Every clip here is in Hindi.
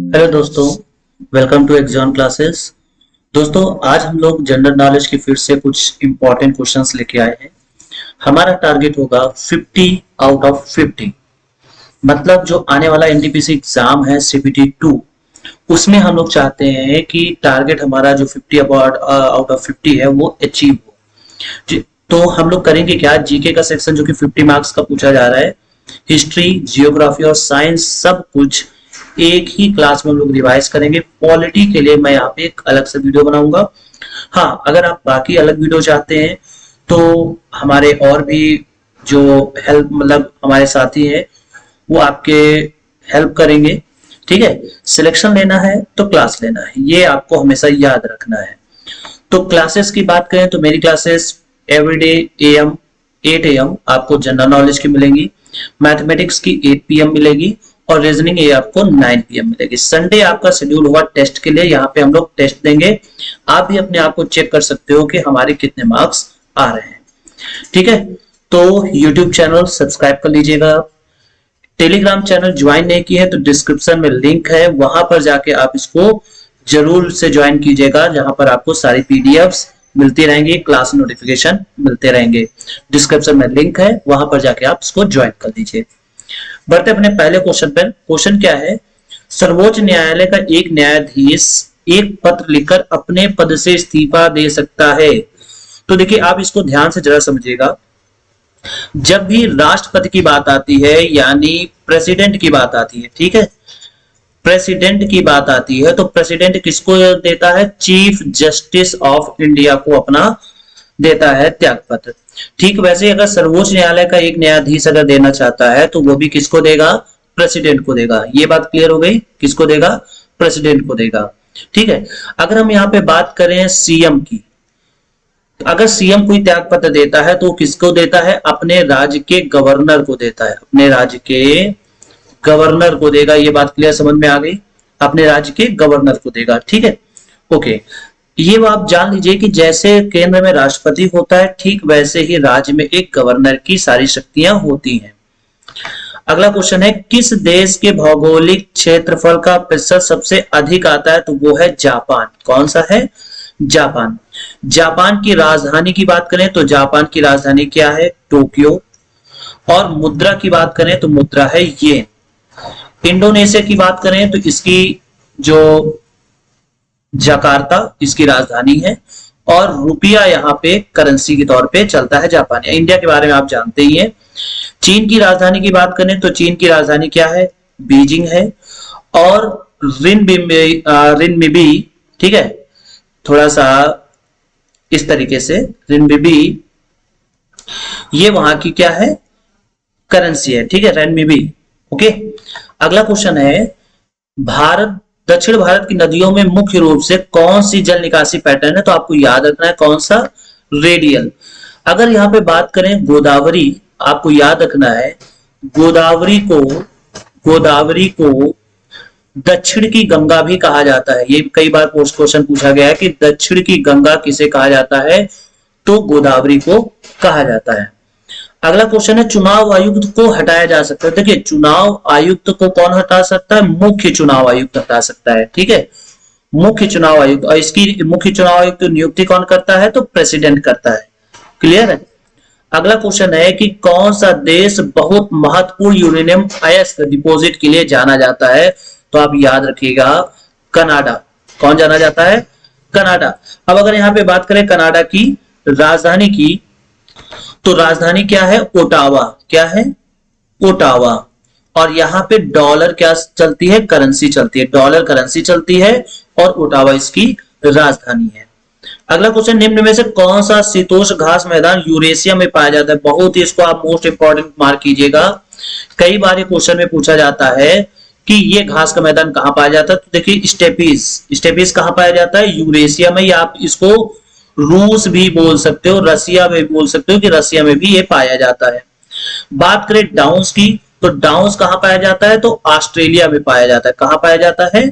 हेलो दोस्तों, वेलकम टू एग्जाम क्लासेस। दोस्तों, आज हम लोग जनरल नॉलेज की फिर से कुछ इंपॉर्टेंट क्वेश्चंस लेके आए हैं। हमारा टारगेट होगा 50 आउट ऑफ 50। मतलब जो आने वाला एनटीपीसी एग्जाम है सीपीटी 2, उसमें हम लोग चाहते हैं कि टारगेट हमारा जो 50 आउट ऑफ 50 है वो अचीव हो। तो हम लोग करेंगे क्या, जीके का सेक्शन जो कि 50 मार्क्स का पूछा जा रहा है, हिस्ट्री, जियोग्राफी और साइंस सब कुछ एक ही क्लास में हम लोग रिवाइज करेंगे। पॉलिटी के लिए मैं यहाँ पे एक अलग से वीडियो बनाऊंगा। हाँ, अगर आप बाकी अलग वीडियो चाहते हैं तो हमारे और भी जो हेल्प मतलब हमारे साथी हैं वो आपके हेल्प करेंगे। ठीक है, सिलेक्शन लेना है तो क्लास लेना है, ये आपको हमेशा याद रखना है। तो क्लासेस की बात करें तो मेरी क्लासेस एवरीडे एएम 8 AM आपको जनरल नॉलेज की मिलेंगी, मैथमेटिक्स की 8 PM मिलेगी और रीजनिंग ये आपको 9 PM मिलेगी। संडे आपका शेड्यूल हुआ टेस्ट के लिए, यहाँ पे हम लोग टेस्ट देंगे। आप भी अपने आप को चेक कर सकते हो कि हमारे कितने मार्क्स आ रहे हैं। ठीक है, तो यूट्यूब चैनल सब्सक्राइब कर लीजिएगा। टेलीग्राम चैनल ज्वाइन नहीं किए हैं तो डिस्क्रिप्शन में लिंक है, वहां पर जाके आप इसको जरूर से ज्वाइन कीजिएगा, जहां पर आपको सारी पीडीएफ्स मिलती रहेंगी, क्लास नोटिफिकेशन मिलते रहेंगे। डिस्क्रिप्शन में लिंक है, वहां पर जाके आप इसको ज्वाइन कर लीजिए। बढ़ते अपने पहले क्वेश्चन पर। क्वेश्चन क्या है, सर्वोच्च न्यायालय का एक न्यायाधीश एक पत्र लिखकर अपने पद से इस्तीफा दे सकता है। तो देखिए, आप इसको ध्यान से जरा समझिएगा। जब भी राष्ट्रपति की बात आती है यानी प्रेसिडेंट की बात आती है, ठीक है, प्रेसिडेंट की बात आती है तो प्रेसिडेंट किसको देता है, चीफ जस्टिस ऑफ इंडिया को अपना देता है त्यागपत्र। ठीक वैसे अगर सर्वोच्च न्यायालय का एक न्यायाधीश अगर देना चाहता है तो वो भी किसको देगा, प्रेसिडेंट को देगा। ये बात क्लियर हो गई, किसको देगा, प्रेसिडेंट को देगा। ठीक है, अगर हम यहाँ पे बात करें सीएम की, अगर सीएम कोई त्याग पत्र देता है तो किसको देता है, अपने राज्य के गवर्नर को देता है, अपने राज्य के गवर्नर को देगा। ये बात क्लियर समझ में आ गई, अपने राज्य के गवर्नर को देगा। ठीक है, ओके, ये आप जान लीजिए कि जैसे केंद्र में राष्ट्रपति होता है, ठीक वैसे ही राज्य में एक गवर्नर की सारी शक्तियां होती हैं। अगला क्वेश्चन है, किस देश के भौगोलिक क्षेत्रफल का प्रतिशत सबसे अधिक आता है, तो वो है जापान। कौन सा है, जापान। जापान की राजधानी की बात करें तो जापान की राजधानी क्या है, टोक्यो। और मुद्रा की बात करें तो मुद्रा है येन। इंडोनेशिया की बात करें तो इसकी जो जकार्ता इसकी राजधानी है और रुपया यहाँ पे करेंसी के तौर पे चलता है जापान। इंडिया के बारे में आप जानते ही हैं। चीन की राजधानी की बात करें तो चीन की राजधानी क्या है, बीजिंग है। और रिनमिबी, ठीक है, थोड़ा सा इस तरीके से रिनमिबी, ये वहां की क्या है, करेंसी है। ठीक है, रिनमिबी। ओके, अगला क्वेश्चन है, भारत दक्षिण भारत की नदियों में मुख्य रूप से कौन सी जल निकासी पैटर्न है, तो आपको याद रखना है कौन सा, रेडियल। अगर यहाँ पे बात करें गोदावरी, आपको याद रखना है गोदावरी को दक्षिण की गंगा भी कहा जाता है। ये कई बार पोस्ट क्वेश्चन पूछा गया है कि दक्षिण की गंगा किसे कहा जाता है, तो गोदावरी को कहा जाता है। अगला क्वेश्चन है, चुनाव आयुक्त को हटाया जा सकता है। देखिए, चुनाव आयुक्त को कौन हटा सकता है, मुख्य चुनाव आयुक्त हटा सकता है। ठीक है, मुख्य चुनाव आयुक्त, और इसकी मुख्य चुनाव आयुक्त नियुक्ति कौन करता है, तो प्रेसिडेंट करता है। क्लियर है। अगला क्वेश्चन है कि कौन सा देश बहुत महत्वपूर्ण यूरेनियम अयस्क डिपॉजिट के लिए जाना जाता है, तो आप याद रखिएगा, कनाडा। कौन जाना जाता है, कनाडा। अब अगर यहाँ पे बात करें कनाडा की राजधानी की, तो राजधानी क्या है, ओटावा। क्या है, ओटावा। और यहाँ पे डॉलर क्या चलती है, करेंसी चलती है, डॉलर करेंसी चलती है और ओटावा इसकी राजधानी है। अगला क्वेश्चन, निम्न में से कौन सा शीतोष्ण घास मैदान यूरेशिया में पाया जाता है। बहुत ही इसको आप मोस्ट इंपॉर्टेंट मार्क कीजिएगा, कई बार ये क्वेश्चन में पूछा जाता है कि ये घास का मैदान कहां पाया जाता है। तो देखिए, स्टेपीज कहां पाया जाता है, यूरेशिया में। या आप इसको रूस भी बोल सकते हो, रसिया में बोल सकते हो कि रसिया में भी ये पाया जाता है। बात करें डाउन्स की, तो डाउन्स कहां पाया जाता है, तो ऑस्ट्रेलिया में पाया जाता है। कहां पाया जाता है,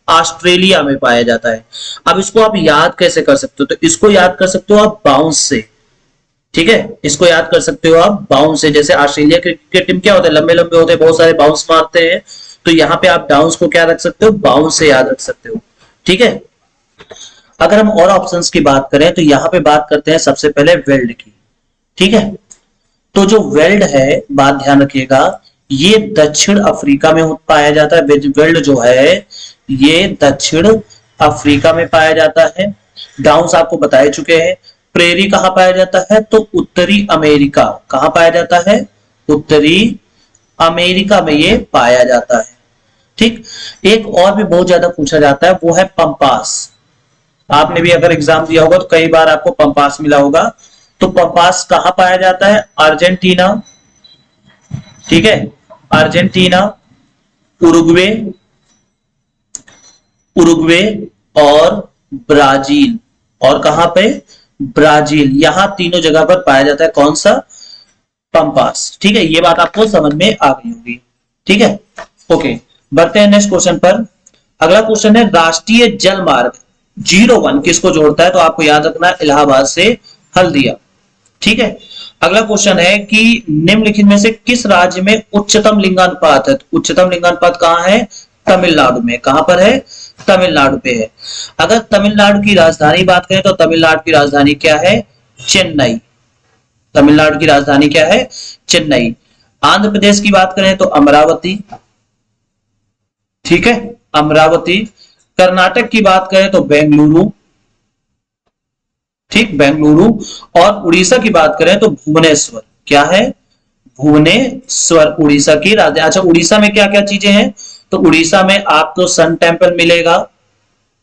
ऑस्ट्रेलिया में पाया जाता है। अब इसको आप याद कैसे कर सकते हो, तो इसको याद कर सकते हो आप बाउंस से। ठीक है, इसको याद कर सकते हो आप बाउंस से। जैसे ऑस्ट्रेलिया क्रिकेट टीम क्या होता है, लंबे लंबे होते हैं, बहुत सारे बाउंस मारते हैं, तो यहाँ पे आप डाउन्स को क्या रख सकते हो, बाउंस से याद रख सकते हो। ठीक है, अगर हम और ऑप्शंस की बात करें तो यहाँ पे बात करते हैं सबसे पहले वेल्ड की। ठीक है, तो जो वेल्ड है, बात ध्यान रखिएगा, ये दक्षिण अफ्रीका में पाया जाता है। वेल्ड जो है ये दक्षिण अफ्रीका में पाया जाता है। डाउन्स आपको बताए चुके हैं। प्रेरी कहां पाया जाता है, तो उत्तरी अमेरिका। कहां पाया जाता है, उत्तरी अमेरिका में ये पाया जाता है। ठीक, एक और भी बहुत ज्यादा पूछा जाता है, वो है पंपास। आपने भी अगर एग्जाम दिया होगा तो कई बार आपको पंपास मिला होगा। तो पंपास कहां पाया जाता है, अर्जेंटीना। ठीक है, अर्जेंटीना, उरुग्वे, उरुग्वे और ब्राजील। और कहां पे, ब्राजील। यहां तीनों जगह पर पाया जाता है कौन सा, पंपास। ठीक है, ये बात आपको समझ में आ गई होगी। ठीक है, ओके, बढ़ते हैं नेक्स्ट क्वेश्चन पर। अगला क्वेश्चन है, राष्ट्रीय जल मार्ग 01 किसको जोड़ता है, तो आपको याद रखना इलाहाबाद से हल्दिया। ठीक है, अगला क्वेश्चन है कि निम्नलिखित में से किस राज्य में उच्चतम लिंगानुपात है। उच्चतम लिंगानुपात कहां है, तमिलनाडु में। कहां पर है, तमिलनाडु पे है। अगर तमिलनाडु की राजधानी बात करें तो तमिलनाडु की राजधानी क्या है, चेन्नई। तमिलनाडु की राजधानी क्या है, चेन्नई। आंध्र प्रदेश की बात करें तो अमरावती। ठीक है, अमरावती। कर्नाटक की बात करें तो बेंगलुरु। ठीक, बेंगलुरु। और उड़ीसा की बात करें तो भुवनेश्वर। क्या है, भुवनेश्वर उड़ीसा की राजधानी। अच्छा, उड़ीसा में क्या क्या चीजें हैं, तो उड़ीसा में आपको सन टेम्पल मिलेगा।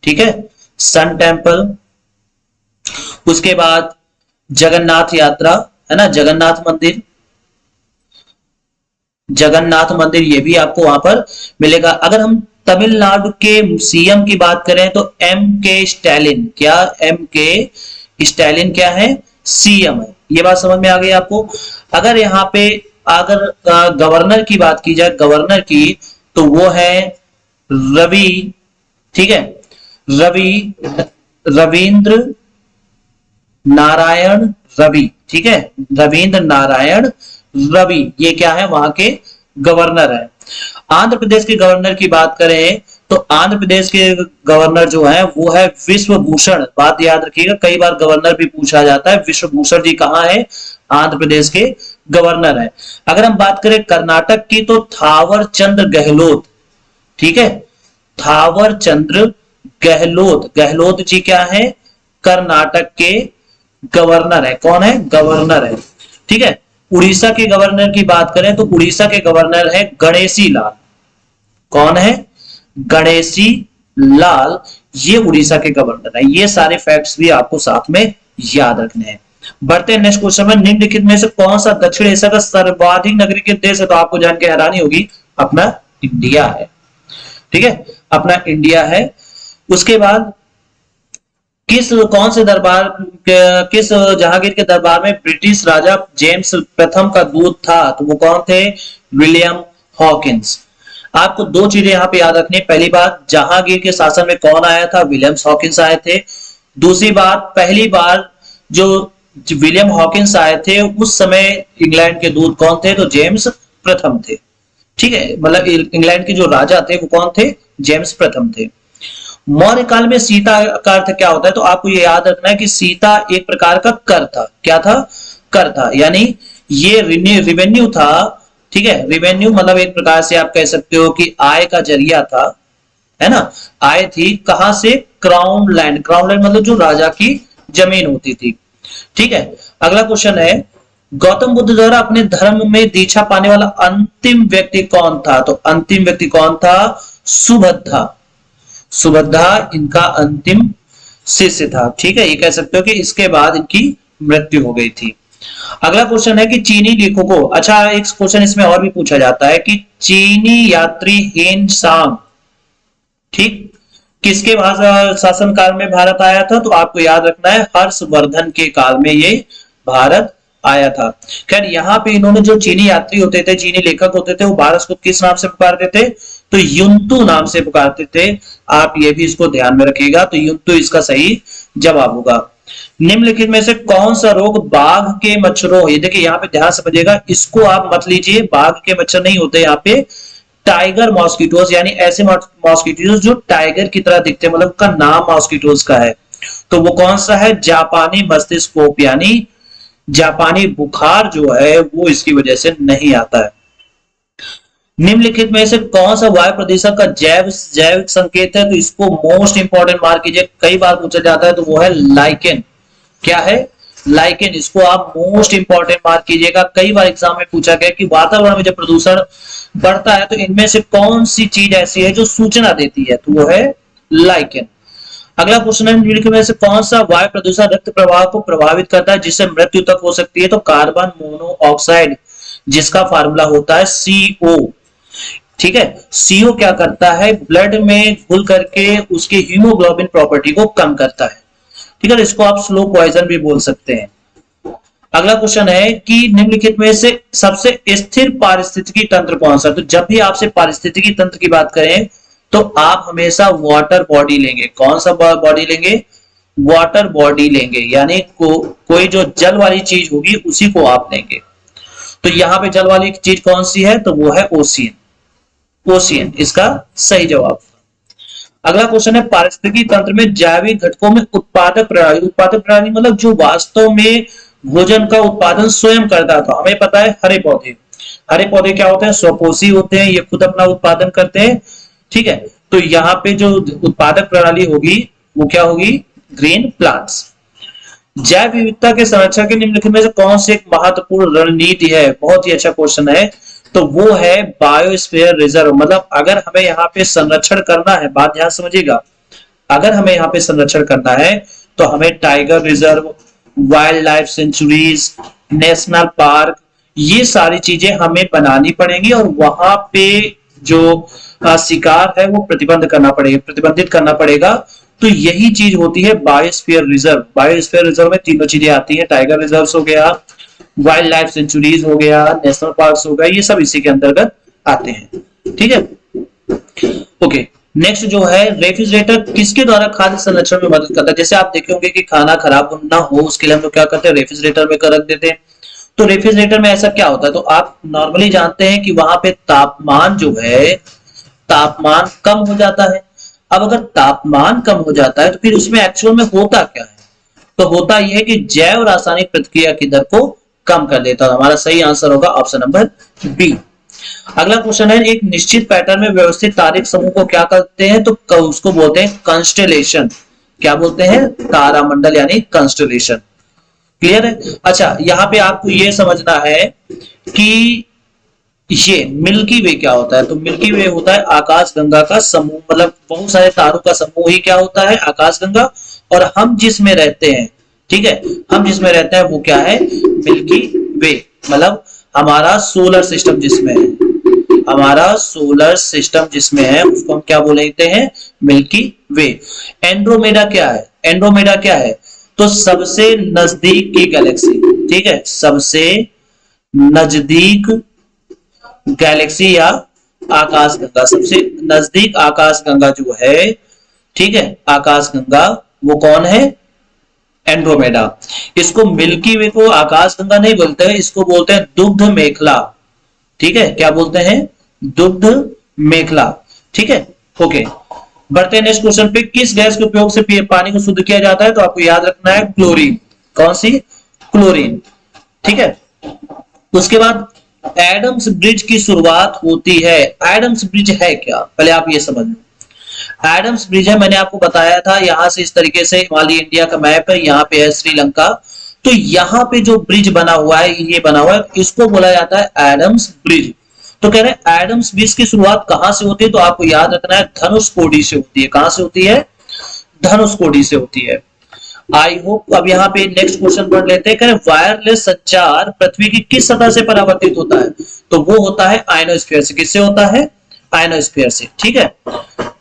ठीक है, सन टेम्पल। उसके बाद जगन्नाथ यात्रा है ना, जगन्नाथ मंदिर। जगन्नाथ मंदिर ये भी आपको वहां पर मिलेगा। अगर हम तमिलनाडु के सीएम की बात करें तो एम के स्टैलिन। क्या, एम के स्टैलिन क्या है, सीएम है। ये बात समझ में आ गई आपको। अगर यहाँ पे अगर गवर्नर की बात की जाए, गवर्नर की, तो वो है रवि। ठीक है, रविंद्र नारायण रवि। ठीक है, रविंद्र नारायण रवि, ये क्या है, वहां के गवर्नर है। आंध्र प्रदेश के गवर्नर की बात करें तो आंध्र प्रदेश के गवर्नर जो है वो है विश्वभूषण। बात याद रखिएगा, कई बार गवर्नर भी पूछा जाता है। विश्वभूषण जी कहां है, आंध्र प्रदेश के गवर्नर है। अगर हम बात करें कर्नाटक की तो थावर चंद्र गहलोत। ठीक है, थावर चंद्र गहलोत। गहलोत जी क्या है, कर्नाटक के गवर्नर है। कौन है, गवर्नर है। ठीक है, उड़ीसा के गवर्नर की बात करें तो उड़ीसा के गवर्नर है गणेशी लाल। कौन है, गणेशी लाल, ये उड़ीसा के गवर्नर है। ये सारे फैक्ट्स भी आपको साथ में याद रखने हैं। बढ़ते हैं नेक्स्ट क्वेश्चन में, निम्नलिखित में से कौन सा दक्षिण एशिया का सर्वाधिक नागरिक देश है, तो आपको जान के हैरानी होगी, अपना इंडिया है। ठीक है, अपना इंडिया है। उसके बाद कौन से दरबार, किस जहांगीर के दरबार में ब्रिटिश राजा जेम्स प्रथम का दूत था, तो वो कौन थे, विलियम हॉकिंस। आपको दो चीजें यहाँ पे याद रखनी है। पहली बात, जहांगीर के शासन में कौन आया था, विलियम हॉकिंस आए थे। दूसरी बात, पहली बार जो विलियम हॉकिंस आए थे उस समय इंग्लैंड के दूत कौन थे, तो जेम्स प्रथम थे। ठीक है, मतलब इंग्लैंड के जो राजा थे वो कौन थे, जेम्स प्रथम थे। मौर्य काल में सीता का अर्थ क्या होता है, तो आपको ये याद रखना है कि सीता एक प्रकार का कर था। क्या था, कर था, यानी ये रिवेन्यू था। ठीक है, रिवेन्यू मतलब एक प्रकार से आप कह सकते हो कि आय का जरिया था, है ना। आय थी कहां से, क्राउन लैंड। क्राउन लैंड मतलब जो राजा की जमीन होती थी। ठीक है, अगला क्वेश्चन है, गौतम बुद्ध द्वारा अपने धर्म में दीक्षा पाने वाला अंतिम व्यक्ति कौन था, तो अंतिम व्यक्ति कौन था, सुभद्रा। सुभद्रा इनका अंतिम शिष्य था। ठीक है, ये कह सकते हो कि इसके बाद इनकी मृत्यु हो गई थी। अगला क्वेश्चन है कि चीनी लेखकों, अच्छा एक क्वेश्चन इसमें और भी पूछा जाता है कि चीनी यात्री हेन सांग, ठीक, किसके शासन काल में भारत आया था, तो आपको याद रखना है हर्षवर्धन के काल में ये भारत आया था। खैर यहाँ पे इन्होंने जो चीनी यात्री होते थे, चीनी लेखक होते थे, वो भारत को किस नाम से पुकारते थे, तो युन्तु नाम से पुकारते थे। आप ये भी इसको ध्यान में रखिएगा, तो युन्तु इसका सही जवाब होगा। निम्नलिखित में से कौन सा रोग बाघ के मच्छरों, ये देखिए यहाँ पे ध्यान समझिएगा, इसको आप मत लीजिए, बाघ के मच्छर नहीं होते यहाँ पे, टाइगर मॉस्किटोज, यानी ऐसे मॉस्किटोज जो टाइगर की तरह दिखते हैं, मतलब उनका नाम मॉस्किटोज का है। तो वो कौन सा है? जापानी मस्तिष्कोप, यानी जापानी बुखार जो है वो इसकी वजह से नहीं आता है। निम्नलिखित में से कौन सा वायु प्रदूषण का जैविक संकेत है? तो इसको मोस्ट इंपॉर्टेंट मार्क कीजिए, कई बार पूछा जाता है, तो वो है लाइकेन। क्या है? लाइकेन। इसको आप मोस्ट इंपॉर्टेंट मार्क कीजिएगा, कई बार एग्जाम में पूछा गया कि वातावरण में जब प्रदूषण बढ़ता है तो इनमें से कौन सी चीज ऐसी है जो सूचना देती है? तो वो है लाइकेन। अगला क्वेश्चन है, निम्नलिखित में से कौन सा वायु प्रदूषण रक्त प्रवाह को प्रभावित करता है जिससे मृत्यु तक हो सकती है? तो कार्बन मोनोऑक्साइड, जिसका फार्मूला होता है CO। ठीक है, सीओ क्या करता है? ब्लड में घुल करके उसकी हीमोग्लोबिन प्रॉपर्टी को कम करता है। ठीक है, इसको आप स्लो पॉइजन भी बोल सकते हैं। अगला क्वेश्चन है कि निम्नलिखित में से सबसे स्थिर पारिस्थितिकी तंत्र कौन सा? तो जब भी आपसे पारिस्थितिकी तंत्र की बात करें तो आप हमेशा वाटर बॉडी लेंगे। कौन सा बॉडी लेंगे? वाटर बॉडी लेंगे, यानी कोई जो जल वाली चीज होगी उसी को आप लेंगे। तो यहां पे जल वाली चीज कौन सी है? तो वो है ओशियन। ओशियन इसका सही जवाब। अगला क्वेश्चन है, पारिस्थितिकी तंत्र में जैविक घटकों में उत्पादक प्रणाली। उत्पादक प्रणाली मतलब जो वास्तव में भोजन का उत्पादन स्वयं करता था। हमें पता है हरे पौधे, हरे पौधे क्या होते हैं? स्वपोषी होते हैं, ये खुद अपना उत्पादन करते हैं। ठीक है, तो यहाँ पे जो उत्पादक प्रणाली होगी वो क्या होगी? Green plants. जैव विविधता के संरक्षण के निम्नलिखित में से कौन सी एक महत्वपूर्ण रणनीति है? बहुत ही अच्छा क्वेश्चन है। तो वो है बायोस्फीयर रिजर्व। मतलब अगर हमें यहाँ पे संरक्षण करना है, बात ध्यान समझिएगा, अगर हमें यहाँ पे संरक्षण करना है तो हमें tiger reserve, wild life sanctuaries, national park, ये सारी चीजें हमें बनानी पड़ेंगी और वहां पे जो शिकार है वो प्रतिबंधित करना पड़ेगा। तो यही चीज होती है बायोस्फीयर रिजर्व। बायोस्फीयर रिजर्व में तीनों चीजें आती हैं, टाइगर रिजर्व हो गया, वाइल्ड लाइफ सेंचुरीज हो गया, नेशनल पार्क्स हो गया, ये सब इसी के अंतर्गत आते हैं। ठीक है, ओके। नेक्स्ट जो है, रेफ्रिजरेटर किसके द्वारा खाद्य संरक्षण में मदद करता है? जैसे आप देखे होंगे कि खाना खराब ना हो उसके लिए हम लोग क्या करते हैं? रेफ्रिजरेटर में रख देते हैं। तो रेफ्रिजरेटर में ऐसा क्या होता है? तो आप नॉर्मली जानते हैं कि वहां पे तापमान जो है, तापमान कम हो जाता है। अब अगर तापमान कम हो जाता है तो फिर उसमें एक्चुअल में होता क्या है? तो होता यह है कि जैव रासायनिक प्रतिक्रिया की दर को कम कर देता है। हमारा सही आंसर होगा ऑप्शन नंबर बी। अगला क्वेश्चन है, एक निश्चित पैटर्न में व्यवस्थित तारिक समूह को क्या कहते हैं? तो उसको बोलते हैं कंस्टेलेशन। क्या बोलते हैं? तारामंडल, यानी कंस्टेलेशन। क्लियर है? अच्छा, यहाँ पे आपको ये समझना है कि ये मिल्की वे क्या होता है? तो मिल्की वे होता है आकाश गंगा का समूह, मतलब बहुत सारे तारों का समूह ही क्या होता है? आकाश गंगा। और हम जिसमें रहते हैं, ठीक है, हम जिसमें रहते हैं वो क्या है? मिल्की वे। मतलब हमारा सोलर सिस्टम जिसमें है, हमारा सोलर सिस्टम जिसमें है उसको हम क्या बोलते हैं? मिल्की वे। एंड्रोमेडा क्या है? एंड्रोमेडा क्या है? तो सबसे नजदीक की गैलेक्सी। ठीक है, सबसे नजदीक गैलेक्सी या आकाश गंगा, सबसे नजदीक आकाश गंगा जो है, ठीक है, आकाश गंगा, वो कौन है? एंड्रोमेडा। इसको मिल्की वे को आकाश गंगा नहीं बोलते हैं, इसको बोलते हैं दुग्ध मेखला। ठीक है, क्या बोलते हैं? दुग्ध मेखला। ठीक है, ओके। बढ़ते हैं नेक्स्ट क्वेश्चन पे। किस गैस के उपयोग से पानी को शुद्ध किया जाता है? तो आपको याद रखना है क्लोरीन। कौन सी? क्लोरीन। ठीक है, उसके बाद एडम्स ब्रिज की शुरुआत होती है। एडम्स ब्रिज है क्या? पहले आप ये समझ लो। एडम्स ब्रिज है, मैंने आपको बताया था, यहां से इस तरीके से हिमालय इंडिया का मैप है, यहाँ पे है श्रीलंका। तो यहाँ पे जो ब्रिज बना हुआ है, ये बना हुआ है, इसको बोला जाता है एडम्स ब्रिज। तो कह रहे हैं एडम्स ब्रिज की शुरुआत कहां से होती है? तो आपको याद रखना है धनुषकोडी से होती है। कहां से होती है? धनुषकोडी से होती है। I hope. अब यहाँ पे नेक्स्ट क्वेश्चन पढ़ लेते हैं। वायरलेस संचार पृथ्वी की किस सतह से परावर्तित होता है? तो वो होता है आयनोस्फीयर से। किससे होता है? आयनोस्फीयर से। ठीक है,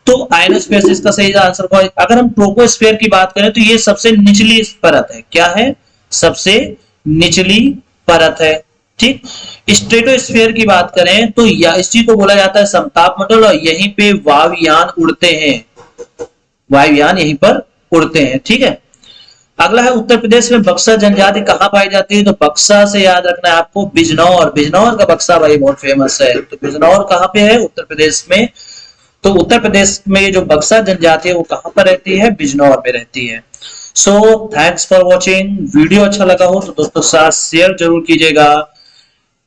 तो आयनोस्फीयर से इसका सही आंसर होगा। अगर हम ट्रोपोस्फीयर की बात करें तो ये सबसे निचली परत है। क्या है? सबसे निचली परत है। ठीक, स्ट्रेटोस्फीयर की बात करें तो इस चीज को बोला जाता है समताप मंडल, और यहीं पे वायुयान उड़ते हैं, वायुयान यहीं पर उड़ते हैं। ठीक है, अगला है उत्तर प्रदेश में बक्सर जनजाति कहाँ पाई जाती है? तो बक्सा से याद रखना है आपको बिजनौर, बिजनौर का बक्सा भाई बहुत फेमस है। तो बिजनौर कहाँ पे है? उत्तर प्रदेश में। तो उत्तर प्रदेश में जो बक्सा जनजाति है वो कहाँ पर रहती है? बिजनौर में रहती है। So thanks for watching. Video अच्छा लगा हो तो दोस्तों साथ शेयर जरूर कीजिएगा।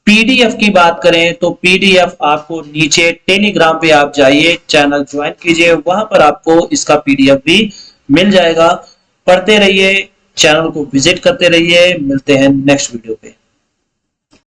पीडीएफ की बात करें तो पीडीएफ आपको नीचे टेलीग्राम पे आप जाइए, चैनल ज्वाइन कीजिए, वहां पर आपको इसका पीडीएफ भी मिल जाएगा। पढ़ते रहिए, चैनल को विजिट करते रहिए। मिलते हैं नेक्स्ट वीडियो पे।